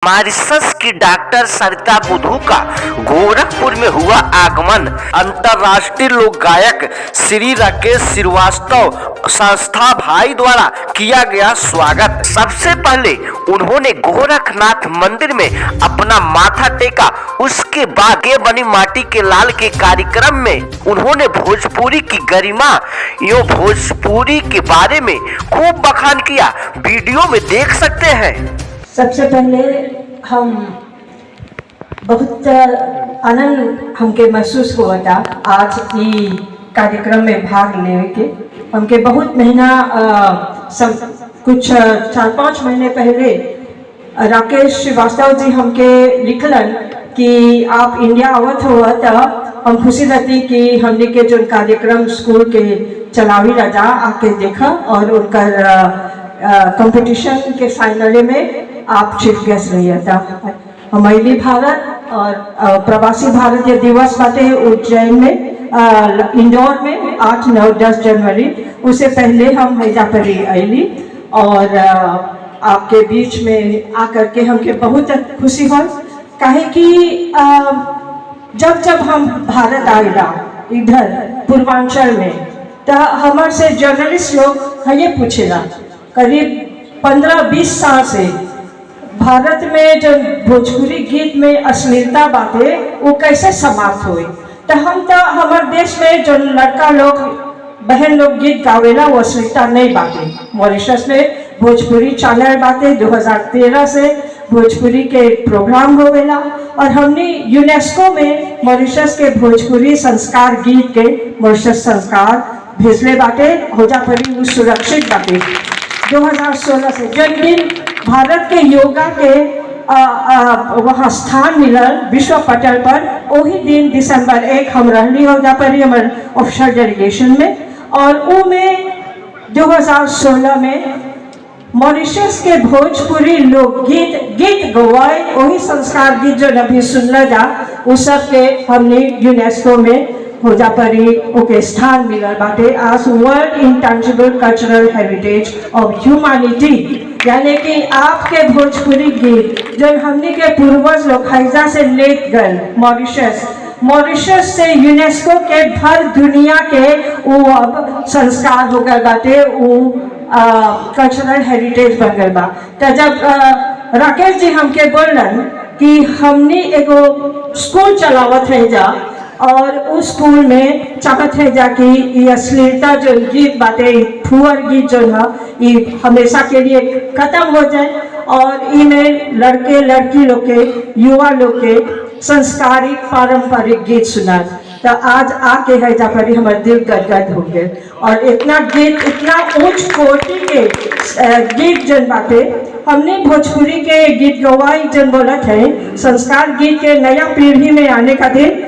Mauritius की doctor सरिता बुधू का गोरखपुर में हुआ आगमन। अंतर्राष्ट्रीय लोक गायक श्री राकेश श्रीवास्तव संस्था भाई द्वारा किया गया स्वागत। सबसे पहले उन्होंने गोरखनाथ मंदिर में अपना माथा टेका। उसके बाद के बनी माटी के लाल के कार्यक्रम में उन्होंने भोजपुरी की गरिमा एवं भोजपुरी के बारे में खूब बखान किया। वीडियो में देख सकते हैं। सबसे पहले हम बहुत आनंद हमके महसूस हुआ था आज ये कार्यक्रम में भाग लेने के। हमके बहुत महीना कुछ 4-5 महीने पहले राकेश श्रीवास्तव जी हमके लिखलन कि आप इंडिया आवत हुआ था। हम खुशी रहती कि हमने के जो कार्यक्रम स्कूल के चलावी राजा आके देखा और उनका कंपटीशन के फाइनल में आप चीफ गेस्ट रही था। हमारी भारत और प्रवासी भारतीय दिवस बाटे उज्जैन में इंदौर में 8, 9, 10 जनवरी। उससे पहले हम हैजापरी आईली और आपके बीच में आकर के हमके बहुत खुशी हो। काहे कि जब हम भारत आएगा इधर पूर्वांचल में तो हमारे से जर्नलिस्ट लोग ये पूछेगा करीब 15-20 साल से भारत में जो भोजपुरी गीत में अश्लीलता बातें वो कैसे समाप्त हुई। तो हम तो हमारे देश में जो लड़का लोग बहन लोग गीत गावेला वो अश्लीलता नहीं बातें। मॉरिशस में भोजपुरी चैनल बातें 2013 से भोजपुरी के प्रोग्राम होवेला और हमने यूनेस्को में मॉरिशस के भोजपुरी संस्कार गीत के मॉरिशस संस्कार भेजले बाटे होजापरी वो सुरक्षित बाटे। 2016 से जब दिन भारत के योगा के वहाँ स्थान मिलल विश्व पटल पर, वही दिन दिसंबर 1 हम रहली होजापरी हमारे ऑफिशियल डेलीगेशन में। और वो में 2016 में मॉरिशस के भोजपुरी लोकगीत गवाए वही संस्कार गीत जो अभी सुनला जा वो सब के हमने यूनेस्को में होजापरी ओके स्थान मिलल बाटे आज world intangible cultural heritage of humanity. यानी कि आपके भोजपुरी गीत जो हमने के पूर्वज लोग हैजा से ले गए मॉरिशस से यूनेस्को के भर दुनिया के वो अब संस्कार हो गए बाटे वो कल्चरल हेरिटेज बन गए बा। तो जब राकेश जी हमके बोलन कि हमने एगो स्कूल चलावत है जा और उस स्कूल में चाहत है जा कि ये अश्लीलता जो गीत बाटे फुअर गीत जो है ये हमेशा के लिए खत्म हो जाए और इनमें लड़के लड़की लोग के युवा लोग के संस्कारिक पारंपरिक गीत सुना। तो आज आके है जापरी हमारे दिल गदगद हो गए और इतना गीत इतना उच्च कोटि के गीत जन बाटे हमने भोजपुरी के गीत गवाई जन बोलत है संस्कार गीत के नया पीढ़ी में आने का दिन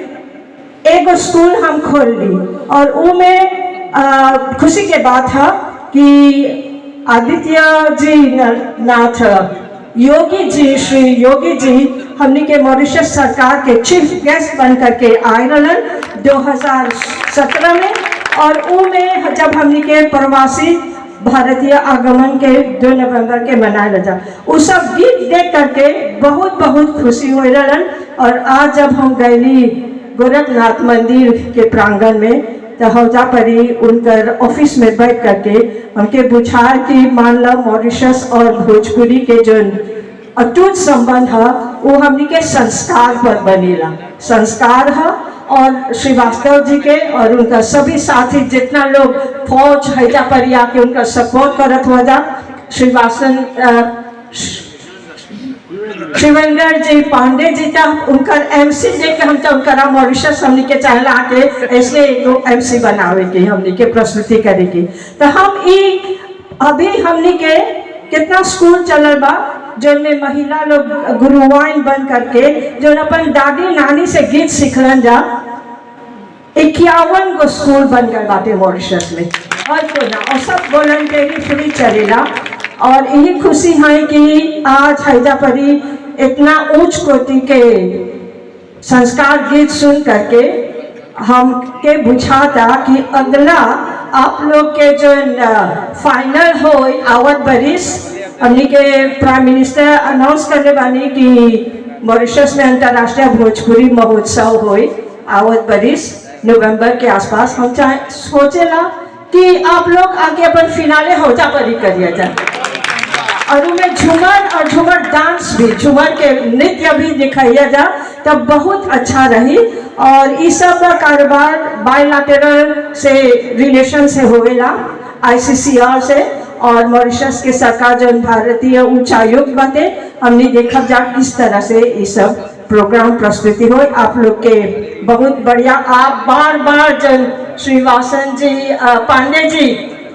एक स्कूल हम खोल ली और वो में खुशी के बात है कि आदित्य जी नाथ योगी जी श्री योगी जी हमने के मॉरिशस सरकार के चीफ गेस्ट बन करके आए रहन 2017 में। और वो में जब हमने के प्रवासी भारतीय आगमन के 2 नवंबर के मनाए जा वो सब गीत देख करके बहुत खुशी हो रहन। और आज जब हम गईली गोरखनाथ मंदिर के प्रांगण में तो होजापरी उनकर ऑफिस में बैठ करके हमके बुझार कि मान लो मॉरिशस और भोजपुरी के जो अटूट संबंध है वो हमने के संस्कार पर बनेला संस्कार है। और श्रीवास्तव जी के और उनका सभी साथी जितना लोग फौज हैजापरी आके उनका सपोर्ट करत हुआ जा शिवेंद्र जी पांडे जी का उनका एमसी देख के हम तो उनका मॉरिशस हमने के चाहला आके ऐसे एमसी बनावे के हमने के प्रस्तुति करेगी। तो हम अभी हमने के कितना स्कूल चलल बा जिनमें महिला लोग गुरुवाइन बन करके जो अपन दादी नानी से गीत सीखलन जा 51 गो स्कूल बन गए बाटे मॉरिशस में और तो ना और सब वॉलंटियरी फ्री चलेला। और यही खुशी है कि आज हैजापरी इतना उच्च कोटि के संस्कार गीत सुन करके हम के बुझाता कि अगला आप लोग के जो फाइनल हो आवत बरिस हमने के प्राइम मिनिस्टर अनाउंस करने वाली कि मॉरिशस में अंतर्राष्ट्रीय भोजपुरी महोत्सव होए आवत बरिस नवंबर के आसपास। हम चाहे सोचेला कि आप लोग आगे अपन फिनाले हो जा परी करिए जाए और उनमें झूमर डांस भी, झूमर के नृत्य भी दिखाइए जा तब बहुत अच्छा रही। और इस सब कारोबार बायलैटरल से रिलेशन से होएला ICCR से और मॉरिशस के सरकार जो भारतीय उच्चायुक्त बाते हमने देखा जा किस तरह से ये सब प्रोग्राम प्रस्तुति हो। आप लोग के बहुत बढ़िया, आप बार बार जन श्रीवासन जी पांडे जी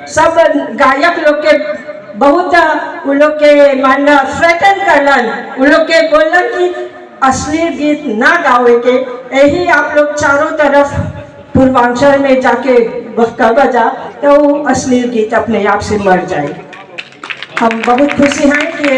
सब गायक लोग के बहुत उन लोग के मानना थ्रेटन करलन, उन लोग के बोलन कि अश्लील गीत ना गावे के। यही आप लोग चारों तरफ पूर्वांचल में जाके बजा तो अश्लील गीत अपने आप से मर जाए। हम बहुत खुशी हैं कि